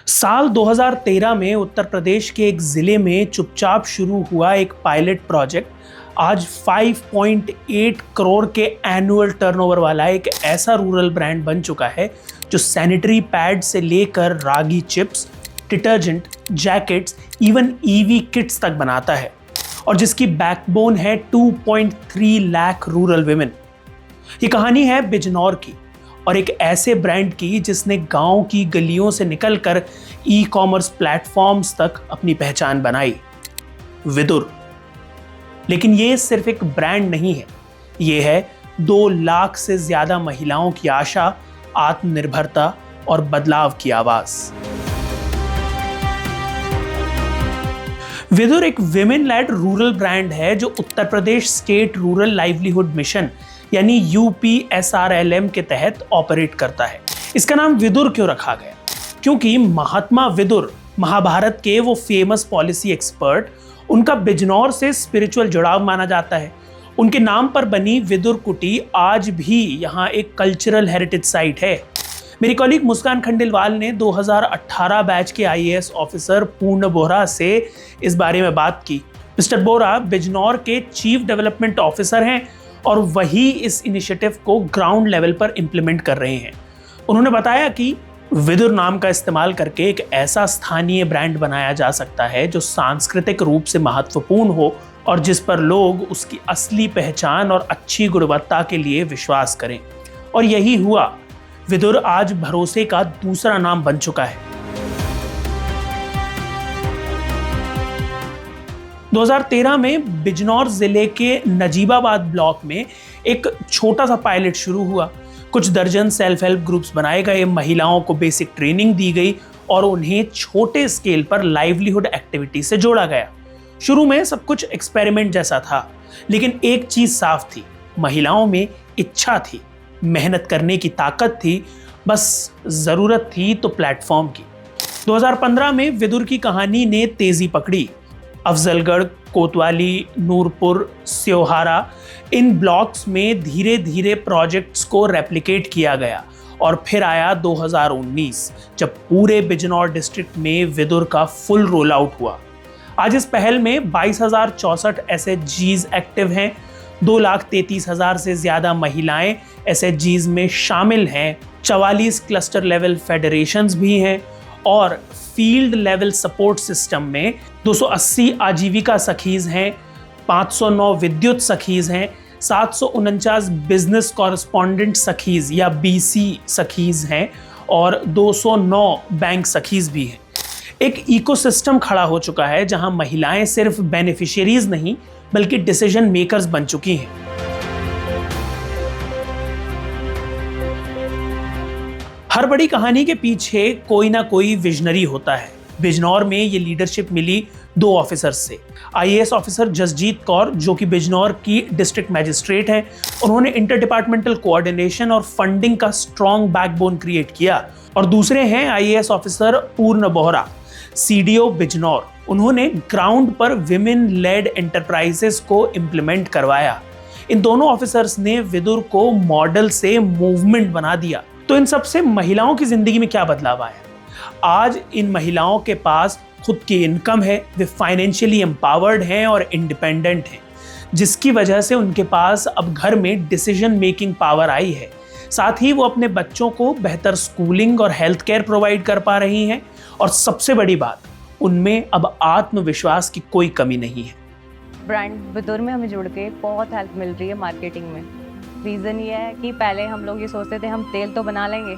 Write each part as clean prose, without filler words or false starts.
साल 2013 में उत्तर प्रदेश के एक जिले में चुपचाप शुरू हुआ एक पायलट प्रोजेक्ट आज 5.8 करोड़ के एनुअल टर्नओवर वाला एक ऐसा रूरल ब्रांड बन चुका है जो सैनिटरी पैड से लेकर ragi chips, detergent, jackets, even EV kits तक बनाता है और जिसकी बैकबोन है 2.3 लाख रूरल विमेन। ये कहानी है बिजनौर की और एक ऐसे ब्रांड की जिसने गांव की गलियों से निकलकर ई कॉमर्स प्लेटफॉर्म्स तक अपनी पहचान बनाई, विदुर। लेकिन ये सिर्फ एक ब्रांड नहीं है, ये है 2 लाख से ज्यादा महिलाओं की आशा, आत्मनिर्भरता और बदलाव की आवाज। विदुर एक विमेन लेड रूरल ब्रांड है जो Uttar Pradesh state rural livelihood mission यानी UPSRLM के तहत ऑपरेट करता है। इसका नाम विदुर क्यों रखा गया? क्योंकि महात्मा विदुर, महाभारत के वो फेमस पॉलिसी एक्सपर्ट, उनका बिजनौर से स्पिरिचुअल जुड़ाव माना जाता है। उनके नाम पर बनी विदुर कुटी आज भी यहाँ एक कल्चरल हेरिटेज साइट है। मेरी कॉलीग मुस्कान खंडेलवाल ने 2018 बैच के IAS ऑफिसर पूर्ण बोहरा से इस बारे में बात की। मिस्टर बोहरा बिजनौर के चीफ डेवलपमेंट ऑफिसर हैं और वही इस इनिशिएटिव को ग्राउंड लेवल पर इंप्लीमेंट कर रहे हैं। उन्होंने बताया कि विदुर नाम का इस्तेमाल करके एक ऐसा स्थानीय ब्रांड बनाया जा सकता है जो सांस्कृतिक रूप से महत्वपूर्ण हो और जिस पर लोग उसकी असली पहचान और अच्छी गुणवत्ता के लिए विश्वास करें। और यही हुआ, विदुर आज भरोसे का दूसरा नाम बन चुका है। 2013 में बिजनौर जिले के नजीबाबाद ब्लॉक में एक छोटा सा पायलट शुरू हुआ। कुछ दर्जन सेल्फ हेल्प ग्रुप्स बनाए गए, महिलाओं को बेसिक ट्रेनिंग दी गई और उन्हें छोटे स्केल पर लाइवलीहुड एक्टिविटी से जोड़ा गया। शुरू में सब कुछ एक्सपेरिमेंट जैसा था, लेकिन एक चीज साफ थी, महिलाओं में इच्छा थी, मेहनत करने की ताकत थी, बस जरूरत थी तो प्लेटफॉर्म की। 2015 में विदुर की कहानी ने तेजी पकड़ी। अफजलगढ़, कोतवाली, नूरपुर, स्योहारा, इन ब्लॉक्स में धीरे धीरे प्रोजेक्ट्स को रेप्लिकेट किया गया और फिर आया 2019 जब पूरे बिजनौर डिस्ट्रिक्ट में विदुर का फुल रोल आउट हुआ। आज इस पहल में 22,064 SHGs एक्टिव हैं, 2,33,000 से ज्यादा महिलाएं SHGs में शामिल हैं, 44 क्लस्टर लेवल फेडरेशंस भी हैं और फील्ड लेवल सपोर्ट सिस्टम में 280 आजीविका सखीज हैं, 509 विद्युत सखीज हैं, 749 बिजनेस कॉरेस्पॉन्डेंट सखीज या BC सखीज हैं और 209 बैंक सखीज भी हैं। एक इकोसिस्टम खड़ा हो चुका है जहां महिलाएं सिर्फ बेनिफिशियरीज नहीं बल्कि डिसीजन मेकर्स बन चुकी हैं। हर बड़ी कहानी के पीछे कोई ना कोई विजनरी होता है। बिजनौर में ये लीडरशिप मिली 2 ऑफिसर्स से। IAS ऑफिसर जसजीत कौर जो कि बिजनौर की डिस्ट्रिक्ट मैजिस्ट्रेट हैं, उन्होंने इंटर डिपार्टमेंटल कोऑर्डिनेशन और फंडिंग का स्ट्रॉन्ग बैकबोन क्रिएट किया। और दूसरे हैं IAS ऑफिसर पूर्ण बोहरा, CDO बिजनौर। उन्होंने ग्राउंड पर विमेन लेड एंटरप्राइजेस को इम्प्लीमेंट करवाया। इन दोनों ऑफिसर्स ने विदुर को मॉडल से मूवमेंट बना दिया। तो इन सबसे महिलाओं की जिंदगी में क्या बदलाव आया? आज इन महिलाओं के पास खुद की इनकम है, वे फाइनेंशियली एम्पावर्ड हैं और इंडिपेंडेंट हैं, जिसकी वजह से उनके पास अब घर में डिसीजन मेकिंग पावर आई है। साथ ही वो अपने बच्चों को बेहतर स्कूलिंग और हेल्थ केयर प्रोवाइड कर पा रही हैं और सबसे बड़ी बात, उनमें अब आत्मविश्वास की कोई कमी नहीं है। ब्रांड विदुर में हमें जुड़ के बहुत हेल्प मिल रही है मार्केटिंग में। रीज़न ये है कि पहले हम लोग ये सोचते थे हम तेल तो बना लेंगे,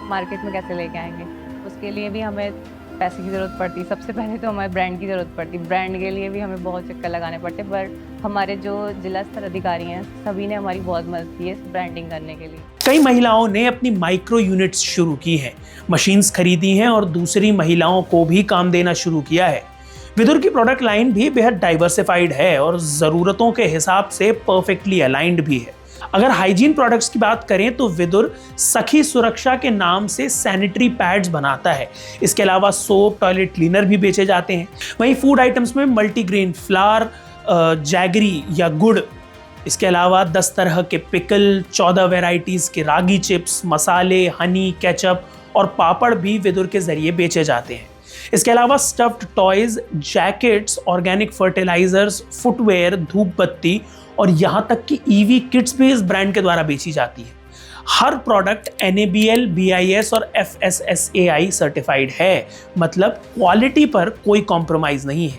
मार्केट में कैसे लेके आएंगे, उसके लिए भी हमें पैसे की ज़रूरत पड़ती। सबसे पहले तो हमें ब्रांड की ज़रूरत पड़ती, ब्रांड के लिए भी हमें बहुत चक्कर लगाने पड़ते, पर हमारे जो जिला स्तर अधिकारी हैं सभी ने हमारी बहुत मदद की है ब्रांडिंग करने के लिए। कई महिलाओं ने अपनी माइक्रो यूनिट्स शुरू की हैं, मशीन्स खरीदी हैं और दूसरी महिलाओं को भी काम देना शुरू किया है। विदुर की प्रोडक्ट लाइन भी बेहद डाइवर्सिफाइड है और ज़रूरतों के हिसाब से परफेक्टली अलाइंड भी है। अगर हाइजीन प्रोडक्ट्स की बात करें तो विदुर सखी सुरक्षा के नाम से सैनिटरी पैड्स बनाता है। इसके अलावा सोप, टॉयलेट क्लीनर भी बेचे जाते हैं। वहीं फूड आइटम्स में मल्टीग्रेन फ्लावर, जैगरी या गुड़, इसके अलावा 10 तरह के पिकल, 14 वैरायटीज़ के रागी चिप्स, मसाले, हनी, केचप और पापड़ भी विदुर के जरिए बेचे जाते हैं। इसके अलावा stuffed toys, jackets, organic fertilisers, footwear, धूप बत्ती और यहाँ तक कि ईवी किट्स भी इस ब्रांड के द्वारा बेची जाती है। हर प्रोडक्ट NABL, BIS और FSSAI सर्टिफाइड है, मतलब क्वालिटी पर कोई कॉम्प्रोमाइज नहीं है।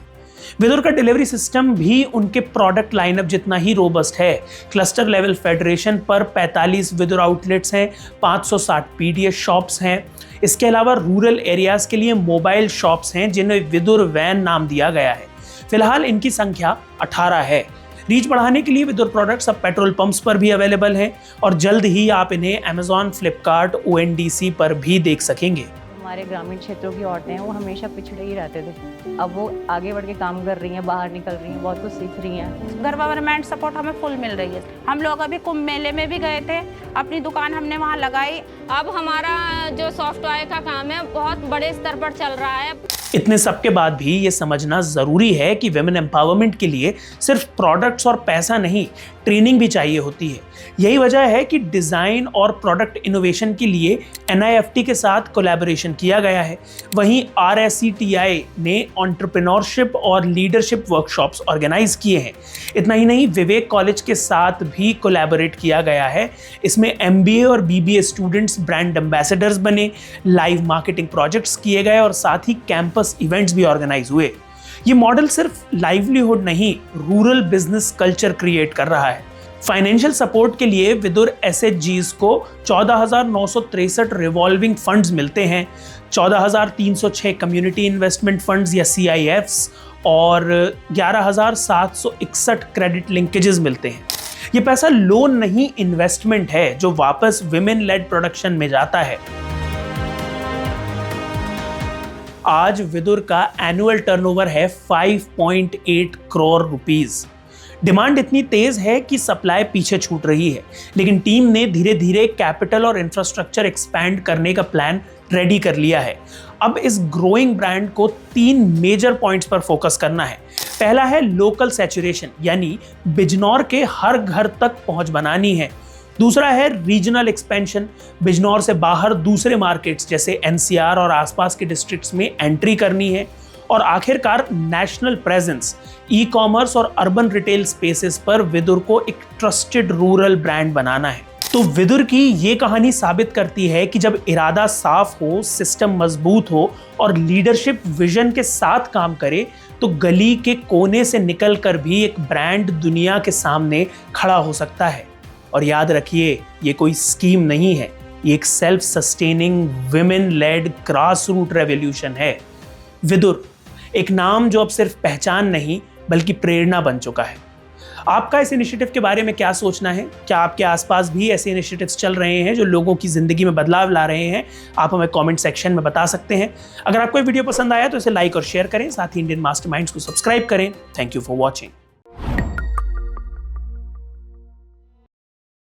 विदुर का डिलीवरी सिस्टम भी उनके प्रोडक्ट लाइनअप जितना ही रोबस्ट है। क्लस्टर लेवल फेडरेशन पर 45 विदुर आउटलेट्स हैं, 560 PDS शॉप्स हैं। इसके अलावा रूरल एरियाज के लिए मोबाइल शॉप्स हैं जिन्हें विदुर वैन नाम दिया गया है। फिलहाल इनकी संख्या 18 है। रीच बढ़ाने के लिए विदुर प्रोडक्ट्स अब पेट्रोल पंप्स पर भी अवेलेबल हैं और जल्द ही आप इन्हें Amazon, Flipkart, ONDC पर भी देख सकेंगे। हमारे ग्रामीण क्षेत्रों की औरतें हैं वो हमेशा पिछड़े ही रहते थे, अब वो आगे बढ़ के काम कर रही हैं, बाहर निकल रही हैं, बहुत कुछ सीख रही हैं। गवर्नमेंट सपोर्ट हमें फुल मिल रही है। हम लोग अभी कुंभ मेले में भी गए थे, अपनी दुकान हमने वहाँ लगाई। अब हमारा जो सॉफ्टवेयर का काम है बहुत बड़े स्तर पर चल रहा है। इतने सब के बाद भी ये समझना जरूरी है कि विमेन एम्पावरमेंट के लिए सिर्फ प्रोडक्ट्स और पैसा नहीं, ट्रेनिंग भी चाहिए होती है। यही वजह है कि डिजाइन और प्रोडक्ट इनोवेशन के लिए NIFT के साथ कोलैबोरेशन किया गया है। वहीं RSCTI ने एंटरप्रेन्योरशिप और लीडरशिप वर्कशॉप्स ऑर्गेनाइज किए हैं। इतना ही नहीं, विवेक कॉलेज के साथ भी कोलैबोरेट किया गया है। इसमें MBA और BBA स्टूडेंट्स ब्रांड एम्बेसडर्स बने, लाइव मार्केटिंग प्रोजेक्ट्स किए गए और साथ ही कैंपस इवेंट्स भी ऑर्गेनाइज हुए। ये मॉडल सिर्फ लाइवलीहुड नहीं, रूरल बिजनेस कल्चर क्रिएट कर रहा है। फाइनेंशियल सपोर्ट के लिए विदुर SHGs को 14,963 रिवॉल्विंग फंड्स मिलते हैं, 14,306 कम्युनिटी इन्वेस्टमेंट फंड्स या CIFs और 11,761 क्रेडिट लिंकेजेस मिलते हैं। ये पैसा लोन नहीं, इन्वेस्टमेंट है जो वापस विमेन लेड प्रोडक्शन में जाता है। आज विदुर का एनुअल टर्नओवर है 5.8 करोड़ रुपीस। डिमांड इतनी तेज है कि सप्लाई पीछे छूट रही है, लेकिन टीम ने धीरे धीरे कैपिटल और इंफ्रास्ट्रक्चर एक्सपैंड करने का प्लान रेडी कर लिया है। अब इस ग्रोइंग ब्रांड को 3 मेजर पॉइंट्स पर फोकस करना है। पहला है लोकल सैचुरेशन, यानी बिजनौर के हर घर तक पहुंच बनानी है। दूसरा है रीजनल एक्सपेंशन, बिजनौर से बाहर दूसरे मार्केट्स जैसे NCR और आसपास के डिस्ट्रिक्ट्स में एंट्री करनी है। और आखिरकार नेशनल प्रेजेंस, ई-कॉमर्स और अर्बन रिटेल स्पेसेस पर विदुर को एक ट्रस्टेड रूरल ब्रांड बनाना है। तो विदुर की ये कहानी साबित करती है कि जब इरादा साफ हो, सिस्टम मजबूत हो और लीडरशिप विजन के साथ काम करे तो गली के कोने से निकलकर भी एक ब्रांड दुनिया के सामने खड़ा हो सकता है। और याद रखिए, ये कोई स्कीम नहीं है, ये एक self sustaining women led grass root revolution है। विदुर एक नाम जो अब सिर्फ पहचान नहीं बल्कि प्रेरणा बन चुका है। आपका इस इनिशिएटिव के बारे में क्या सोचना है? क्या आपके आसपास भी ऐसे इनिशिएटिव्स चल रहे हैं जो लोगों की जिंदगी में बदलाव ला रहे हैं? आप हमें कमेंट सेक्शन में बता सकते हैं। अगर आपको ये वीडियो पसंद आया तो इसे लाइक और शेयर करें, साथ ही इंडियन मास्टरमाइंड्स को सब्सक्राइब करें। Thank you for watching.